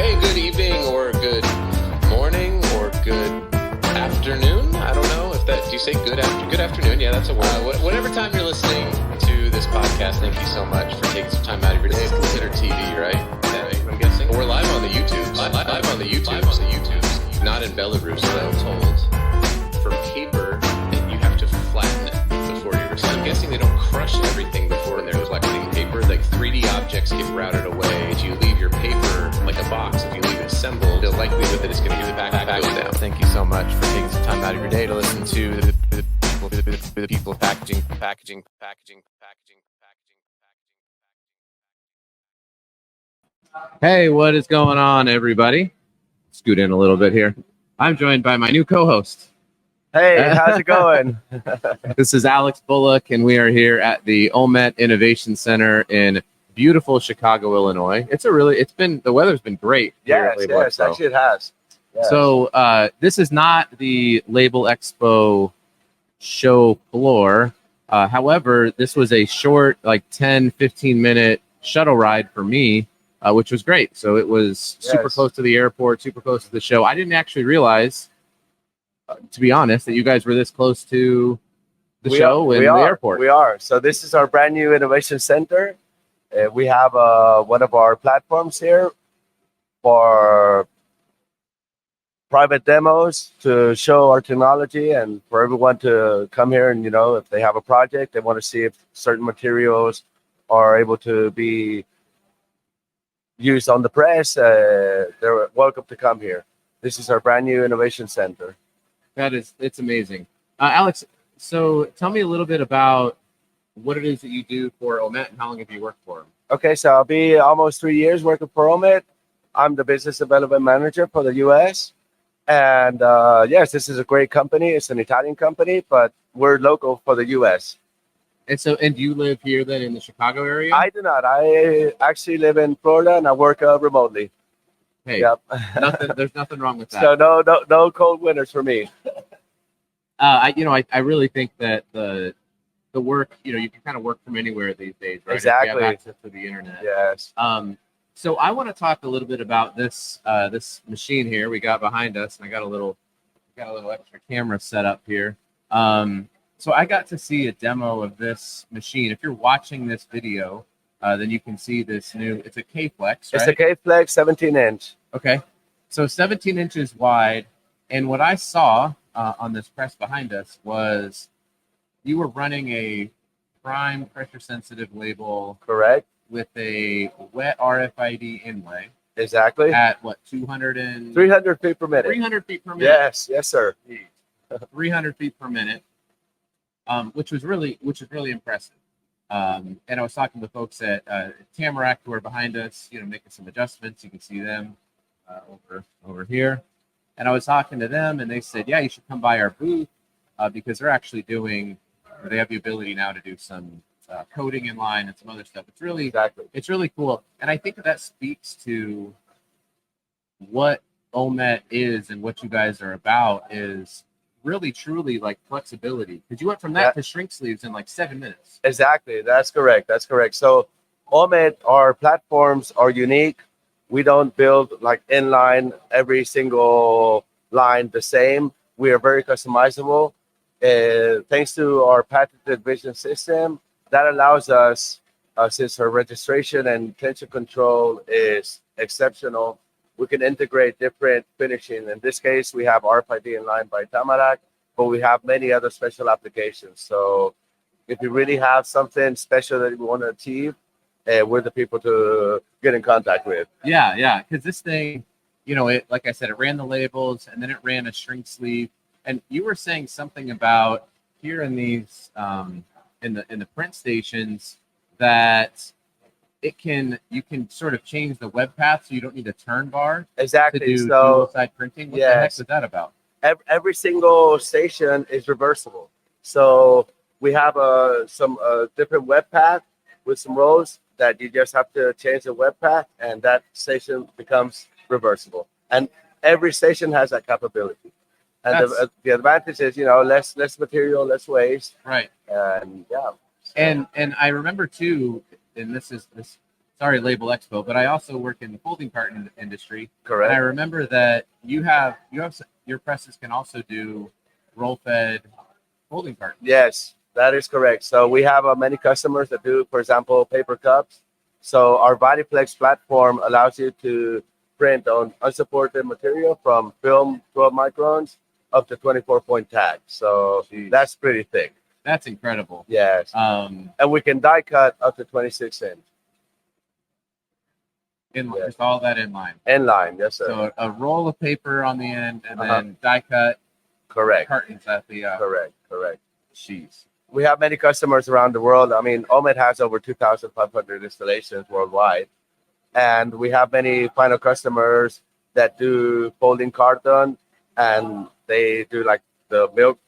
Hey, good evening or good morning or good afternoon. I don't know if that, do you say good afternoon? Yeah, that's a word. Whatever time you're listening to this podcast, thank you so much for taking some time out of your day. It's considered TV, right? I'm guessing. We're live on the YouTube. Live on the YouTube. Not in Belarus, though. Told for paper that you have to flatten it before you receive. I'm guessing they don't crush everything before they're collecting paper. Like 3D objects get routed away. If you leave your paper like a box, if you leave it assembled, the likelihood that it's going to get back goes down. Thank you so much for taking some time out of your day to listen to the people of packaging. Hey, what is going on, everybody? Scoot in a little bit here. I'm joined by my new co-host. Hey, how's it going? This is Alex Bullock, and we are here at the Omet Innovation Center in beautiful Chicago, Illinois. The weather's been great. Yes, actually it has. Yes. So this is not the Label Expo show floor. However, this was a short, like 10, 15-minute shuttle ride for me, which was great. So it was super close to the airport, super close to the show. I didn't actually realize, to be honest, that you guys were this close to the show and the airport. We are. So this is our brand new innovation center. We have one of our platforms here for private demos to show our technology and for everyone to come here and, if they have a project, they want to see if certain materials are able to be used on the press, they're welcome to come here. This is our brand new innovation center. It's amazing. Alex, so tell me a little bit about what it is that you do for Omet and how long have you worked for them? Okay, so I'll be almost 3 years working for Omet. I'm the business development manager for the U.S. And yes, this is a great company. It's an Italian company, but we're local for the U.S. And do you live here then in the Chicago area? I do not. I actually live in Florida and I work remotely. Hey, yep. There's nothing wrong with that. So no cold winters for me. I really think that the work, you can kind of work from anywhere these days, right? Exactly. If you have access to the internet. Yes. So I want to talk a little bit about this machine here we got behind us, and I got a little extra camera set up here. So I got to see a demo of this machine. If you're watching this video, then you can see this it's a K-Flex, right? It's a K-Flex 17-inch. Okay. So 17 inches wide. And what I saw on this press behind us was you were running a prime pressure-sensitive label. Correct. With a wet RFID inlay. Exactly. At what, 300 feet per minute. 300 feet per minute. Yes, sir. 300 feet per minute. Which is really impressive. And I was talking to folks at Tamarack who are behind us, making some adjustments. You can see them over here. And I was talking to them, and they said, yeah, you should come by our booth because they have the ability now to do some coding in line and some other stuff. It's really cool. And I think that speaks to what Omet is and what you guys are about is really truly like flexibility, because you went from that to shrink sleeves in like 7 minutes. Exactly. That's correct. So Omet, our platforms are unique. We don't build like inline every single line the same. We are very customizable. Thanks to our patented vision system, that allows us, since our registration and tension control is exceptional, we can integrate different finishing. In this case, we have RFID inline by Tamarack, but we have many other special applications. So if you really have something special that you want to achieve, we're the people to get in contact with. Yeah, because this thing, like I said, it ran the labels and then it ran a shrink sleeve. And you were saying something about here in these in the print stations that you can sort of change the web path, so you don't need a turn bar. Exactly. To do dual side printing. What the heck is that about? Every single station is reversible. So we have some different web path with some rows that you just have to change the web path, and that station becomes reversible. And every station has that capability. And the advantage is, less material, less waste. Right. And yeah. And I remember too, and this sorry, Label Expo, but I also work in the folding carton industry. Correct. And I remember that you have your presses can also do roll fed folding cartons. Yes, that is correct. So we have many customers that do, for example, paper cups. So our BodyPlex platform allows you to print on unsupported material from film 12 microns up to 24-point tag. So Jeez. that's pretty thick. That's incredible. Yes. And we can die cut up to 26 inch. Yes. Just all that in line. In line, yes, sir. So a roll of paper on the end, and then die cut. Correct. Cartons at the. Correct. Jeez. We have many customers around the world. I mean, Omet has over 2,500 installations worldwide, and we have many final customers that do folding carton, and they do like the milk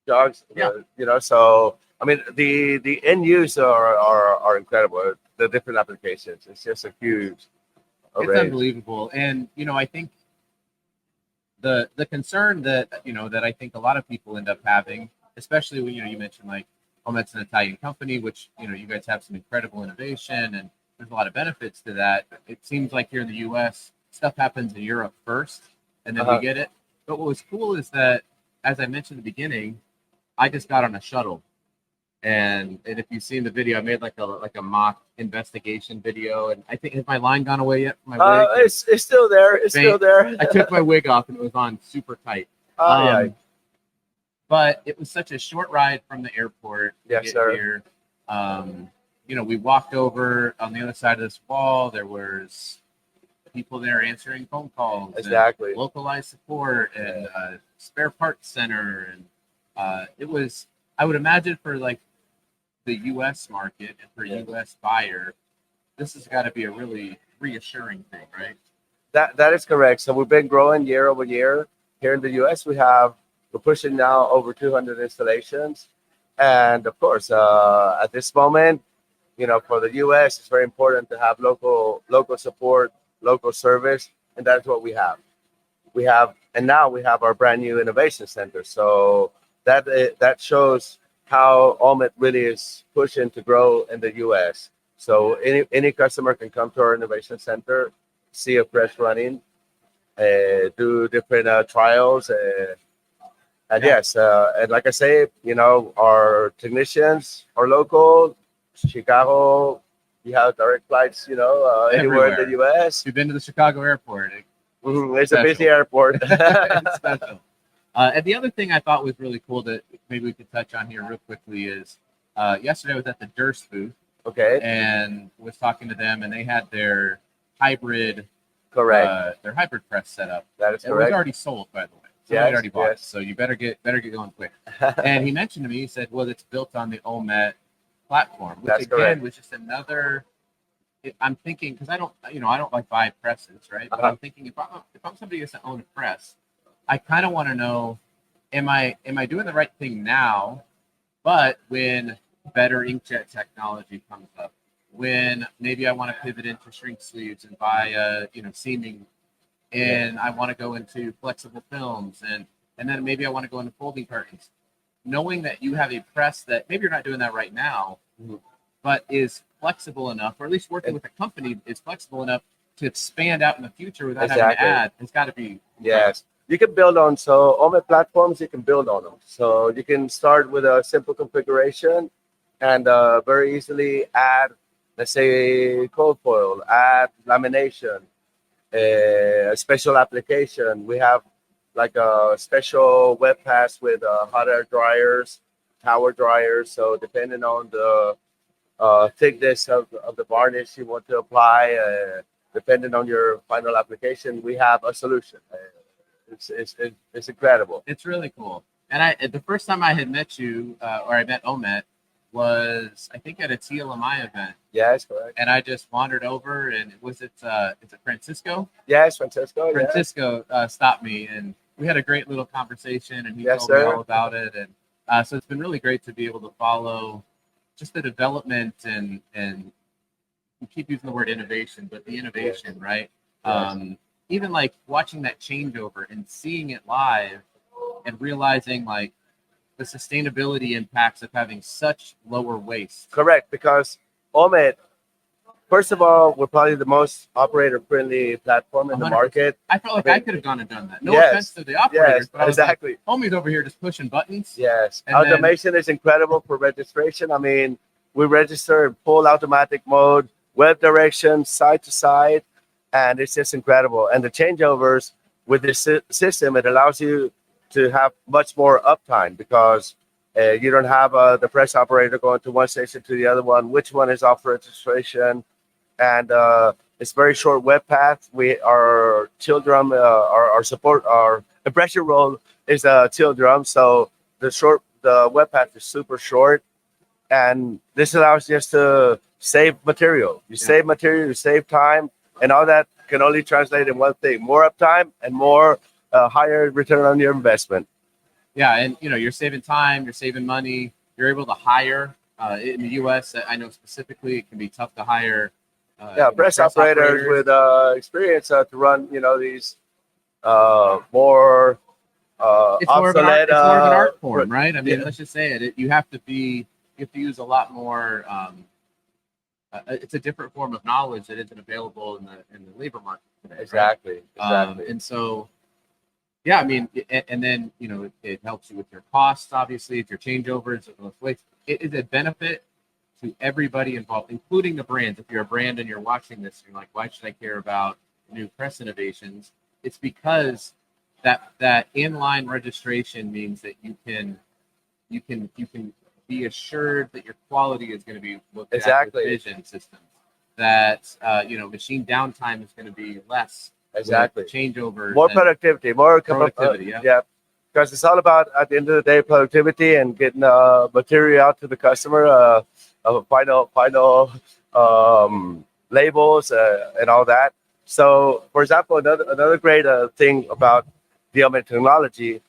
jugs. Yeah. So I mean, the end use are incredible. The different applications. It's just a huge array. It's unbelievable, and I think the concern that that I think a lot of people end up having, especially when you mentioned like Omet's an Italian company, which you guys have some incredible innovation and there's a lot of benefits to that. It seems like here in the U.S. stuff happens in Europe first, and then we get it. But what was cool is that, as I mentioned at the beginning, I just got on a shuttle, and if you've seen the video, I made like a mock investigation video, and I think, has my line gone away yet from my wig? It's still there. It's still there. I took my wig off and it was on super tight. Yeah. But it was such a short ride from the airport to Yes, get sir. here. We walked over on the other side of this wall. There was people there answering phone calls. Exactly. And localized support and spare parts center. And it was, I would imagine, for like the U.S. market and for U.S. buyer, this has got to be a really reassuring thing, right? That is correct. So we've been growing year over year. Here in the U.S., we're pushing now over 200 installations. And of course, at this moment, for the U.S., it's very important to have local support, local service, and that's what we have. And now we have our brand new innovation center. So that shows how Omet really is pushing to grow in the U.S. So any customer can come to our innovation center, see a press running, do different trials, and yes, and like I say, our technicians are local. Chicago, you have direct flights, anywhere in the U.S. You've been to the Chicago airport. It's a busy airport. It's special. And the other thing I thought was really cool that maybe we could touch on here real quickly is yesterday I was at the Durst booth. Okay. And was talking to them, and they had their hybrid. Correct. Their hybrid press set up. That is correct. It was already sold, by the way. Somebody already bought it, so you better get going quick. And he mentioned to me, he said, "Well, it's built on the Omet platform," which That's again correct. was just another. I'm thinking, because I don't like buy presses, right? But I'm thinking if I'm somebody who doesn't own a press, I kind of want to know, am I doing the right thing now? But when better inkjet technology comes up, when maybe I want to pivot into shrink sleeves and buy seaming, and I want to go into flexible films, and then maybe I want to go into folding cartons. Knowing that you have a press that maybe you're not doing that right now, but is flexible enough, or at least working with a company is flexible enough to expand out in the future without having to add, it's got to be. Yes. You can build on, so Omet platforms, you can build on them. So you can start with a simple configuration and very easily add, let's say, cold foil, add lamination, a special application. We have like a special web pass with hot air dryers, tower dryers. So depending on the thickness of the varnish you want to apply, depending on your final application, we have a solution. It's incredible. It's really cool. And the first time I had met you, or I met Omet, was I think at a TLMI event. Yes, correct. And I just wandered over, and is it Francisco? Yes, Francisco. Francisco stopped me, and we had a great little conversation, and he told me all about it. And so it's been really great to be able to follow just the development and we keep using the word innovation, but the innovation, right? Yes. Even like watching that changeover and seeing it live and realizing like the sustainability impacts of having such lower waste. Correct, because Omet First of all, we're probably the most operator-friendly platform in the 100%. market. I felt like I I mean, could have gone and done that. No yes, offense to the operators, yes, but I was exactly. like, homie's over here just pushing buttons. Yes, And then- automation is incredible for registration. I mean, we register in full automatic mode, web direction, side to side, and it's just incredible. And the changeovers with this system, it allows you to have much more uptime because you don't have the press operator going to one station to the other one. Which one is off registration? And it's very short web path. Our chill drum, our support, our impression roll is a chill drum, so the web path is super short, and this allows you just to save material. You save material, you save time, and all that can only translate in one thing: more uptime and more higher return on your investment. Yeah, and you're saving time, you're saving money, you're able to hire. In the U.S., I know specifically, it can be tough to hire. Press operators with experience to run, these more it's more of an obsolete. it's more of an art form, right? I mean, yeah. let's just say it. You have to use a lot more. It's a different form of knowledge that isn't available in the labor market today. Exactly. Right? Exactly. And so, yeah, I mean, and then it helps you with your costs. Obviously, if your changeovers, it is a benefit to everybody involved, including the brands. If you're a brand and you're watching this, you're like, why should I care about new press innovations? It's because that inline registration means that you can be assured that your quality is going to be looked at with vision systems. That machine downtime is going to be less. Exactly. Changeover. More productivity. More productivity. Yeah. Because it's all about, at the end of the day, productivity and getting material out to the customer, final labels and all that. So, for example, another great thing about the Omet technology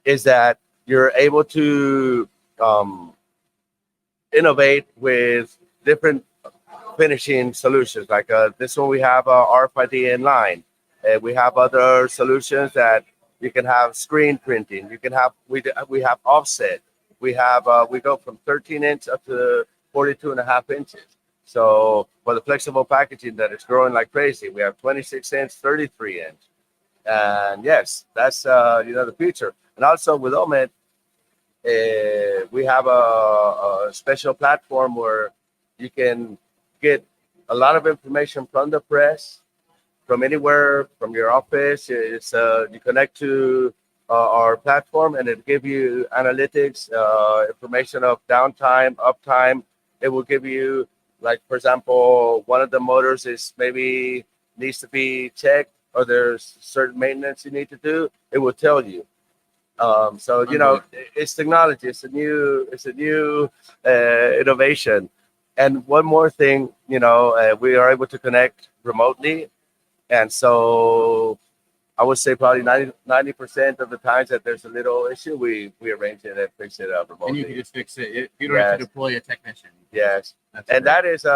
is that you're able to innovate with different finishing solutions. Like this one, we have RFID inline. We have other solutions that you can have screen printing. You can have we have offset. We go from 13-inch up to 42.5 inches. So for the flexible packaging that is growing like crazy, we have 26-inch, 33-inch, and yes, that's the future. And also with Omet, we have a special platform where you can get a lot of information from the press, from anywhere, from your office. It's you connect to our platform, and it give you analytics, information of downtime, uptime. It will give you, like, for example, one of the motors is maybe needs to be checked, or there's certain maintenance you need to do. It will tell you. So it's technology. It's a new innovation. And one more thing, we are able to connect remotely. And so I would say probably 90% of the times that there's a little issue, we arrange it and fix it up remotely. And you can just fix it. You don't have to deploy a technician. Yes. And that is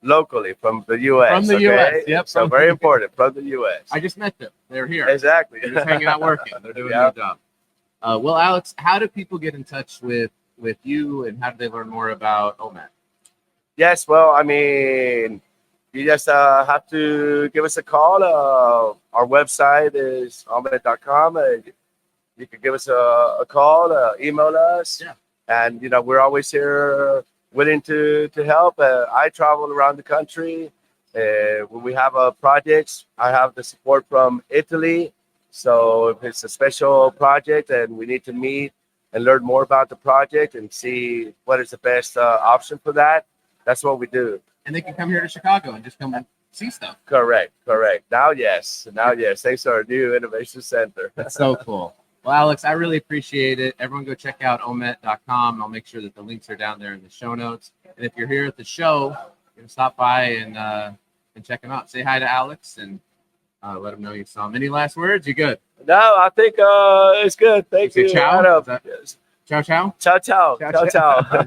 locally from the U.S. From the U.S. Yep. So very important, from the U.S. I just met them. They're here. Exactly. They're just hanging out working. They're doing their job. Well, Alex, how do people get in touch with you, and how do they learn more about Omet? Yes, well, I mean, you just have to give us a call. Our website is omet.com. You can give us a call, email us. Yeah. And, we're always here willing to help. I travel around the country. When we have projects, I have the support from Italy. So if it's a special project and we need to meet and learn more about the project and see what is the best option for that, that's what we do. And they can come here to Chicago and just come and see stuff. Correct. Now, yes. Thanks to our new innovation center. That's so cool. Well, Alex, I really appreciate it. Everyone go check out omet.com. I'll make sure that the links are down there in the show notes. And if you're here at the show, you can stop by and check them out. Say hi to Alex and let him know you saw him. Any last words? You good? No, I think it's good. Thank you. Ciao. Yes. Ciao, ciao. Ciao.